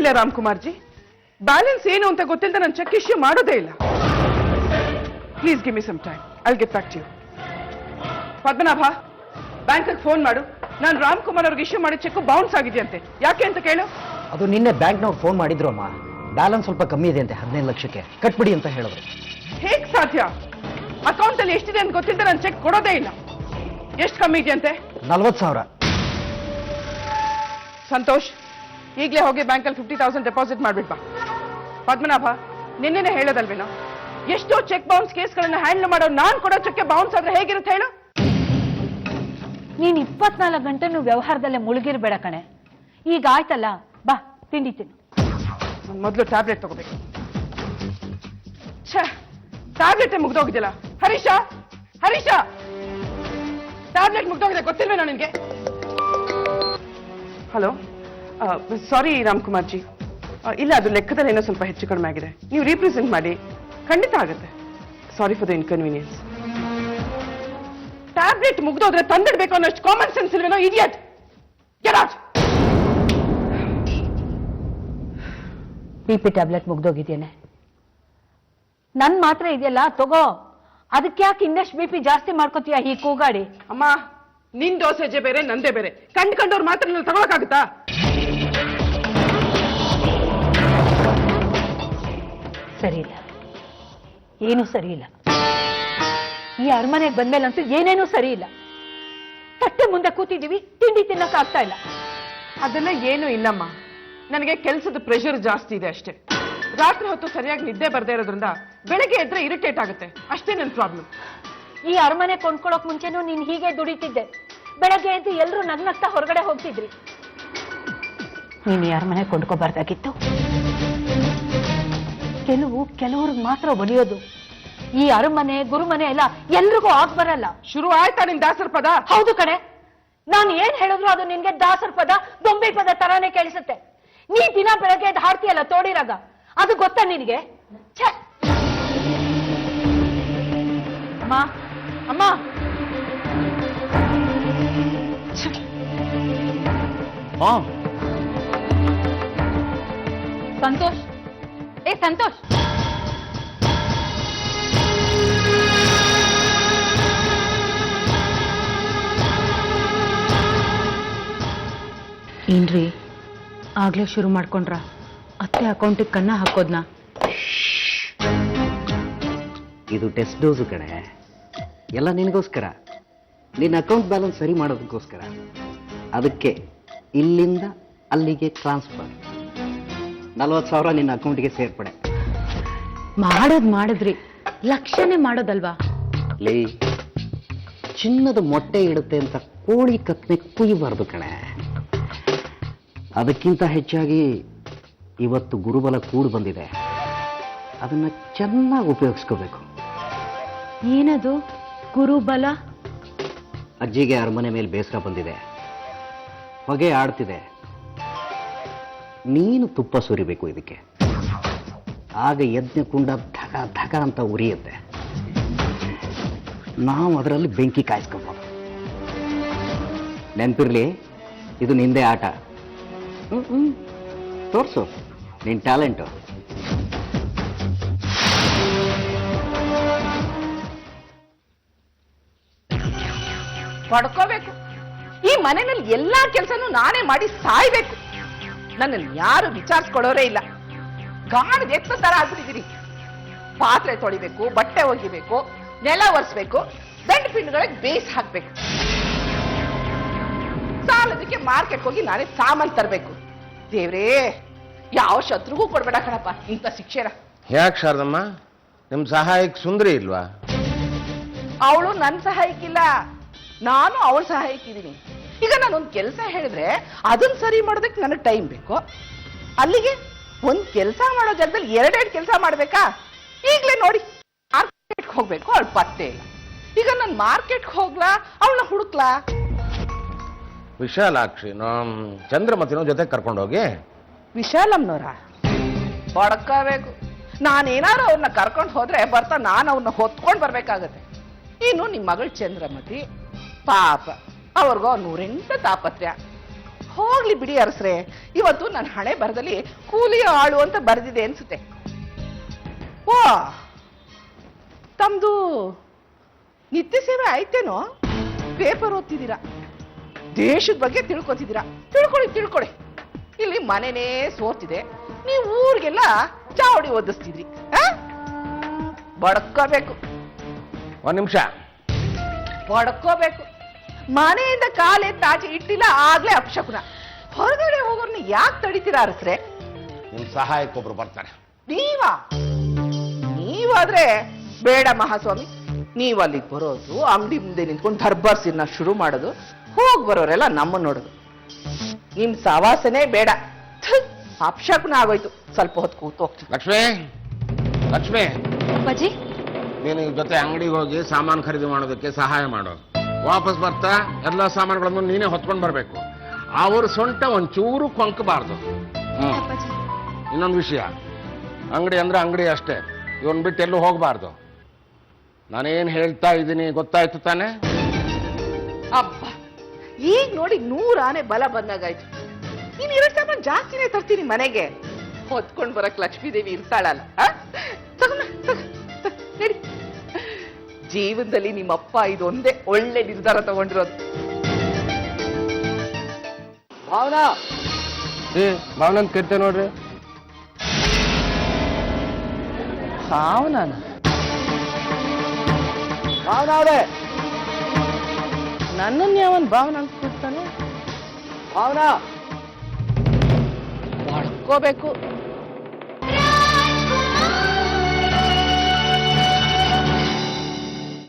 ಇಲ್ಲ Ramkumar G, balance ಏನು ಅಂತ ಗೊತ್ತಿಲ್ಲದೆ ನಾನು ಚೆಕ್ ಇಶ್ಯೂ ಮಾಡೋದೇ ಇಲ್ಲ. Please give me some time, I will get back to you. Padmanabha, ಬ್ಯಾಂಕಿಗೆ ಫೋನ್ ಮಾಡು. ನಾನು ರಾಮ್ಕುಮಾರ್ ಅವ್ರಿಗೆ ಇಶ್ಯೂ ಮಾಡಿ ಚೆಕ್ ಬೌನ್ಸ್ ಆಗಿದೆಯಂತೆ, ಯಾಕೆ ಅಂತ ಕೇಳು. ಅದು ನಿನ್ನೆ ಬ್ಯಾಂಕ್ನವ್ರು ಫೋನ್ ಮಾಡಿದ್ರು ಅಮ್ಮ, ಬ್ಯಾಲೆನ್ಸ್ ಸ್ವಲ್ಪ ಕಮ್ಮಿ ಇದೆ ಅಂತೆ, 15 ಲಕ್ಷಕ್ಕೆ ಕಟ್ಬಿಡಿ ಅಂತ ಹೇಳಿದ್ರು. ಹೇಗ್ ಸಾಧ್ಯ? ಅಕೌಂಟ್ ಅಲ್ಲಿ ಎಷ್ಟಿದೆ ಅಂತ ಗೊತ್ತಿಲ್ಲದೆ ನಾನು ಚೆಕ್ ಕೊಡೋದೇ ಇಲ್ಲ. ಎಷ್ಟು ಕಮ್ಮಿ ಇದೆಯಂತೆ? 40,000. ಸಂತೋಷ್, ಈಗಲೇ ಹೋಗಿ ಬ್ಯಾಂಕಲ್ಲಿ 50,000 ಡೆಪಾಸಿಟ್ ಮಾಡ್ಬಿಟ್ಬಾ. ಪದ್ಮನಾಭ, ನಿನ್ನೆನೆ ಹೇಳೋದಲ್ವೇನೋ, ಎಷ್ಟೋ ಚೆಕ್ ಬೌನ್ಸ್ ಕೇಸ್ಗಳನ್ನ ಹ್ಯಾಂಡಲ್ ಮಾಡೋ ನಾನು ಕೊಡೋ ಚೆಕ್ ಬೌನ್ಸ್ ಆದ್ರೆ ಹೇಗಿರುತ್ತೆ ಹೇಳು? ನೀನ್ 24 ಗಂಟೆನೂ ವ್ಯವಹಾರದಲ್ಲೇ ಮುಳುಗಿರ್ಬೇಡ ಕಣೆ. ಈಗ ಆಯ್ತಲ್ಲ, ಬಾ ತಿಂಡಿ ತಿನ್ನು. ಮೊದಲು ಟ್ಯಾಬ್ಲೆಟ್ ತಗೋಬೇಕು. ಟ್ಯಾಬ್ಲೆಟ್ ಮುಗ್ದೋಗಿದ್ದಿಲ್ಲ. ಹರೀಶ, ಹರೀಶ, ಟ್ಯಾಬ್ಲೆಟ್ ಮುಗ್ದೋಗಿದೆ, ಗೊತ್ತಿಲ್ವೇನೋ ನಿನ್ಗೆ? ಹಲೋ, ಸಾರಿ ರಾಮ್ಕುಮಾರ್ ಜಿ, ಇಲ್ಲ ಅದು ಲೆಕ್ಕದಲ್ಲಿ ಏನೋ ಸ್ವಲ್ಪ ಹೆಚ್ಚು ಕಡಿಮೆ ಆಗಿದೆ. ನೀವು ರೀಪ್ರೆಸೆಂಟ್ ಮಾಡಿ, ಖಂಡಿತ ಆಗುತ್ತೆ. Sorry for the inconvenience. Tablet ಮುಗ್ದೋದ್ರೆ ತಂದಿಡ್ಬೇಕು ಅನ್ನೋಷ್ಟು ಕಾಮನ್ ಸೆನ್ಸ್ ಇಲ್ವೇನೋ? Idiot, get out. BP tablet ಮುಗ್ದೋಗಿದ್ದೇನೆ. ನನ್ ಮಾತ್ರ ಇದೆಯಲ್ಲ, ತಗೋ. ಅದಕ್ಕೆ ಯಾಕೆ ಇನ್ನಷ್ಟು BP ಜಾಸ್ತಿ ಮಾಡ್ಕೋತೀಯ ಈ ಕೂಗಾಡಿ? ಅಮ್ಮ, ನಿನ್ ಡೋಸೇಜೆ ಬೇರೆ, ನಂದೇ ಬೇರೆ. ಕಂಡ್ಕೊಂಡವ್ರು ಮಾತ್ರ ನೀವು ತಗೊಳಕಾಗುತ್ತಾ? ಸರಿ ಇಲ್ಲ, ಏನೂ ಸರಿ ಇಲ್ಲ. ಈ ಅರಮನೆಗೆ ಬಂದ್ಮೇಲಂತೂ ಏನೇನೂ ಸರಿ ಇಲ್ಲ. ತಟ್ಟೆ ಮುಂದೆ ಕೂತಿದ್ದೀವಿ, ತಿಂಡಿ ತಿನ್ನಕ್ ಆಗ್ತಾ ಇಲ್ಲ. ಅದೆಲ್ಲ ಏನೂ ಇಲ್ಲಮ್ಮ, ನನಗೆ ಕೆಲಸದ ಪ್ರೆಷರ್ ಜಾಸ್ತಿ ಇದೆ ಅಷ್ಟೇ. ರಾತ್ರಿ ಹೊತ್ತು ಸರಿಯಾಗಿ ನಿದ್ದೆ ಬರ್ದೇ ಇರೋದ್ರಿಂದ ಬೆಳಗ್ಗೆ ಎದ್ರೆ ಇರಿಟೇಟ್ ಆಗುತ್ತೆ, ಅಷ್ಟೇ ನನ್ನ ಪ್ರಾಬ್ಲಮ್. ಈ ಅರಮನೆ ಕೊಂಡ್ಕೊಳ್ಳೋಕ್ ಮುಂಚೆನೂ ನೀನ್ ಹೀಗೆ ದುಡಿತಿದ್ದೆ. ಬೆಳಗ್ಗೆ ಎದ್ದು ಎಲ್ಲರೂ ನಗ್ನಗ್ತಾ ಹೊರಗಡೆ ಹೋಗ್ತಿದ್ರಿ. ನೀನ್ ಈ ಅರಮನೆ ಕೊಂಡ್ಕೋಬಾರ್ದಾಗಿತ್ತು. ಕೆಲವ್ರಿಗೆ ಮಾತ್ರ ಒಲಿಯೋದು. ಈ ಅರಮನೆ ಗುರುಮನೆ ಎಲ್ಲ ಎಲ್ರಿಗೂ ಆಗ್ ಬರಲ್ಲ. ಶುರು ಆಯ್ತಾ ನಿನ್ ದಾಸರ ಪದ? ಹೌದು ಕಣೆ, ನಾನು ಏನ್ ಹೇಳಿದ್ರು ಅದು ನಿನ್ಗೆ ದಾಸರ ಪದ, ದೊಂಬಿ ಪದ ತರಾನೇ ಕೇಳಿಸುತ್ತೆ. ನೀ ದಿನ ಬೆಳಗ್ಗೆ ಎದ್ದು ಹಾಡ್ತೀಯಲ್ಲ ತೋಡಿರಾಗ, ಅದು ಗೊತ್ತಾ ನಿನಗೆ? ಅಮ್ಮ, ಅಮ್ಮ, ಸಂತೋಷ್, ಏ ಸಂತೋಷ್, ಏನ್ರಿ ಆಗ್ಲೇ ಶುರು ಮಾಡ್ಕೊಂಡ್ರ? ಅತ್ತೆ ಅಕೌಂಟಿಗೆ ಕಣ್ಣ ಹಾಕೋದ್ನ? ಇದು ಟೆಸ್ಟ್ ಡೋಸು ಕಣೆ, ಎಲ್ಲ ನಿನಗೋಸ್ಕರ, ನಿನ್ನ ಅಕೌಂಟ್ ಬ್ಯಾಲೆನ್ಸ್ ಸರಿ ಮಾಡೋದಕ್ಕೋಸ್ಕರ. ಅದಕ್ಕೆ ಇಲ್ಲಿಂದ ಅಲ್ಲಿಗೆ ಟ್ರಾನ್ಸ್ಫರ್. 40,000 ನಿನ್ನ ಅಕೌಂಟಿಗೆ ಸೇರ್ಪಡೆ. ಮಾಡಿದ್ರಿ, ಲಕ್ಷನೇ ಮಾಡೋದಲ್ವಾ? ಲೇ, ಚಿನ್ನದ ಮೊಟ್ಟೆ ಇಡುತ್ತೆ ಅಂತ ಕೋಳಿ ಕತ್ನೆ ಕುಯ್ಯಬಾರ್ದು ಕಣೆ. ಅದಕ್ಕಿಂತ ಹೆಚ್ಚಾಗಿ ಇವತ್ತು ಗುರುಬಲ ಕೂಡು ಬಂದಿದೆ, ಅದನ್ನ ಚೆನ್ನಾಗಿ ಉಪಯೋಗಿಸ್ಕೋಬೇಕು. ಏನದು ಗುರುಬಲ? ಅಜ್ಜಿಗೆ ಅರಮನೆ ಮೇಲೆ ಬೇಸರ ಬಂದಿದೆ, ಹೊಗೆ ಆಡ್ತಿದೆ. ನೀನು ತುಪ್ಪ ಸುರಿಬೇಕು ಇದಕ್ಕೆ, ಆಗ ಯಜ್ಞಕುಂಡ ಧಗ ಧಗ ಅಂತ ಉರಿಯುತ್ತೆ. ನಾವು ಅದರಲ್ಲಿ ಬೆಂಕಿ ಕಾಯಿಸ್ಕೋಬಹುದು. ನೆನಪಿರ್ಲಿ, ಇದು ನಿಂದೇ ಆಟ. ತೋರ್ಸು ನಿನ್ ಟ್ಯಾಲೆಂಟು. ಪಡ್ಕೋಬೇಕು. ಈ ಮನೆಯಲ್ಲಿ ಎಲ್ಲಾ ಕೆಲಸನೂ ನಾನೇ ಮಾಡಿ ಸಾಯ್ಬೇಕು. ನನ್ನನ್ನು ಯಾರು ವಿಚಾರಿಸ್ಕೊಳ್ಳೋರೇ ಇಲ್ಲ. ಗಾಣದ ಎತ್ತ ತರ ಆಗ್ಬಿಟ್ಟಿದ್ದೀರಿ. ಪಾತ್ರೆ ತೊಳಿಬೇಕು, ಬಟ್ಟೆ ಒಗಿಬೇಕು, ನೆಲ ಒರೆಸ್ಬೇಕು, ದಂಡ ಪಿಂಡ್ಗಳಿಗೆ ಬೇಸ್ ಹಾಕ್ಬೇಕು. ಸಾಲದಕ್ಕೆ ಮಾರ್ಕೆಟ್ ಹೋಗಿ ನಾನೇ ಸಾಮಾನು ತರಬೇಕು. ದೇವ್ರೇ, ಯಾವ ಶತ್ರುಗೂ ಕೊಡ್ಬೇಡ ಕಣಪ್ಪ ಇಂಥ ಶಿಕ್ಷಣ. ಯಾಕೆ ಶಾರದಮ್ಮ, ನಿಮ್ ಸಹಾಯಕ್ಕೆ ಸುಂದರಿ ಇಲ್ವಾ? ಅವಳು ನನ್ನ ಸಹಾಯಕ್ಕಿಲ್ಲ, ನಾನು ಅವಳ ಸಹಾಯಕ್ಕಿದ್ದೀನಿ. ಈಗ ನಾನೊಂದು ಕೆಲಸ ಹೇಳಿದ್ರೆ ಅದನ್ನ ಸರಿ ಮಾಡೋದಕ್ಕೆ ನನಗೆ ಟೈಮ್ ಬೇಕು. ಅಲ್ಲಿಗೆ ಒಂದ್ ಕೆಲಸ ಮಾಡೋ ಜಾಗದಲ್ಲಿ 2 ಕೆಲಸ ಮಾಡ್ಬೇಕಾ? ಈಗಲೇ ನೋಡಿ, ಮಾರ್ಕೆಟ್ಗೆ ಹೋಗ್ಬೇಕು, ಅವಳು ಪತ್ತೆ ಇಲ್ಲ. ಈಗ ನಾನು ಮಾರ್ಕೆಟ್ಗೆ ಹೋಗ್ಲಾ, ಅವಳನ್ನ ಹುಡುಕ್ಲಾ? ವಿಶಾಲಾಕ್ಷಿ ಚಂದ್ರಮತಿನೋ ಜೊತೆ ಕರ್ಕೊಂಡೋಗಿ. ವಿಶಾಲಮ್ನವರ ಬಡ್ಕೋಬೇಕು. ನಾನೇನಾದ್ರು ಅವ್ರನ್ನ ಕರ್ಕೊಂಡು ಹೋದ್ರೆ ಬರ್ತಾ ನಾನು ಅವ್ರನ್ನ ಹೊತ್ಕೊಂಡು ಬರ್ಬೇಕಾಗತ್ತೆ. ಇನ್ನು ನಿಮ್ಮ ಮಗಳು ಚಂದ್ರಮತಿ ಪಾಪ, ಅವ್ರಿಗೋ 108 ತಾಪತ್ರ್ಯ. ಹೋಗ್ಲಿ ಬಿಡಿ ಅರಸ್ರೆ, ಇವತ್ತು ನನ್ನ ಹಣೆ ಬರದಲ್ಲಿ ಕೂಲಿಯ ಆಳು ಅಂತ ಬರೆದಿದೆ ಅನ್ಸುತ್ತೆ. ಓ, ತಮ್ದು ನಿತ್ಯ ಸೇವೆ ಆಯ್ತೇನೋ? ಪೇಪರ್ ಓದ್ತಿದ್ದೀರಾ, ದೇಶದ ಬಗ್ಗೆ ತಿಳ್ಕೊತಿದ್ದೀರಾ. ತಿಳ್ಕೊಳ್ಳಿ. ಇಲ್ಲಿ ಮನೆನೇ ಸೋತಿದೆ, ನೀವು ಊರಿಗೆಲ್ಲ ಚಾವಡಿ ಓದಿಸ್ತಿದ್ರಿ. ಬಡ್ಕೋಬೇಕು, ಒಂದ್ ನಿಮಿಷ. ಬಡ್ಕೋಬೇಕು. ಮನೆಯಿಂದ ಕಾಲೆತ್ತಾಚೆ ಇಟ್ಟಿಲ್ಲ, ಆಗ್ಲೇ ಅಪಶಕುನ. ಹೊರಗಡೆ ಹೋಗೋರ್ನ ಯಾಕೆ ತಡಿತೀರಾ ಅರಸ್ರೆ? ನಿಮ್ ಸಹಾಯಕ್ಕೊಬ್ರು ಬರ್ತಾರೆ. ನೀವಾದ್ರೆ ಬೇಡ ಮಹಾಸ್ವಾಮಿ. ನೀವ್ ಅಲ್ಲಿಗೆ ಬರೋದು, ಅಂಗಡಿ ಮುಂದೆ ನಿಂತ್ಕೊಂಡು ದರ್ಬಾರ್ಸಿನ ಶುರು ಮಾಡೋದು, ಹೋಗ್ ಬರೋರೆಲ್ಲ ನಮ್ಮನ್ನ ನೋಡೋದು. ನಿಮ್ ಸವಾಸನೆ ಬೇಡ. ಅಪಶಕುನ ಆಗೋಯ್ತು. ಸ್ವಲ್ಪ ಹೊತ್ತು ಕೂತು ಹೋಗ್ತೀನಿ. ಲಕ್ಷ್ಮಿ, ಅಪ್ಪಾಜಿ, ನೀನು ಈ ಜೊತೆ ಅಂಗಡಿಗೆ ಹೋಗಿ ಸಾಮಾನು ಖರೀದಿ ಮಾಡೋದಕ್ಕೆ ಸಹಾಯ ಮಾಡು. ವಾಪಸ್ ಬರ್ತಾ ಎಲ್ಲ ಸಾಮಾನುಗಳನ್ನು ನೀನೇ ಹೊತ್ಕೊಂಡು ಬರ್ಬೇಕು. ಅವ್ರ ಸೊಂಟ ಒಂಚೂರು ಕೊಂಕಬಾರ್ದು. ಇನ್ನೊಂದು ವಿಷಯ, ಅಂಗಡಿ ಅಂದ್ರೆ ಅಂಗಡಿ ಅಷ್ಟೇ, ಇವನ್ ಬಿಟ್ಟು ಎಲ್ಲೂ ಹೋಗಬಾರ್ದು. ನಾನೇನ್ ಹೇಳ್ತಾ ಇದ್ದೀನಿ ಗೊತ್ತಾಯ್ತು ತಾನೆ? ಅಬ್ಬ, ಈಗ ನೋಡಿ 100 ಆನೆ ಬಲ ಬಂದಾಗಾಯ್ತು. ನೀನ್ 2 ಸಾಮಾನು ಜಾಸ್ತಿನೇ ತರ್ತೀನಿ ಮನೆಗೆ. ಹೊತ್ಕೊಂಡ್ ಬರಕ್ ಲಕ್ಷ್ಮೀದೇವಿ ಇರ್ತಾಳಲ್ಲ. ನಡಿ. ಜೀವನದಲ್ಲಿ ನಿಮ್ಮಪ್ಪ ಇದೊಂದೇ ಒಳ್ಳೆ ನಿರ್ಧಾರ ತಗೊಂಡಿರೋದು. ಭಾವನಾ ಭಾವನಂತ ಕರಿತೆ ನೋಡ್ರಿ. ಭಾವನಾ ನನ್ನನ್ನು ಯಾವನ್ ಭಾವನಾ ಅಂತ ಕೂರ್ತಾನೆ? ಭಾವನಾ ಬಡ್ಕೋಬೇಕು.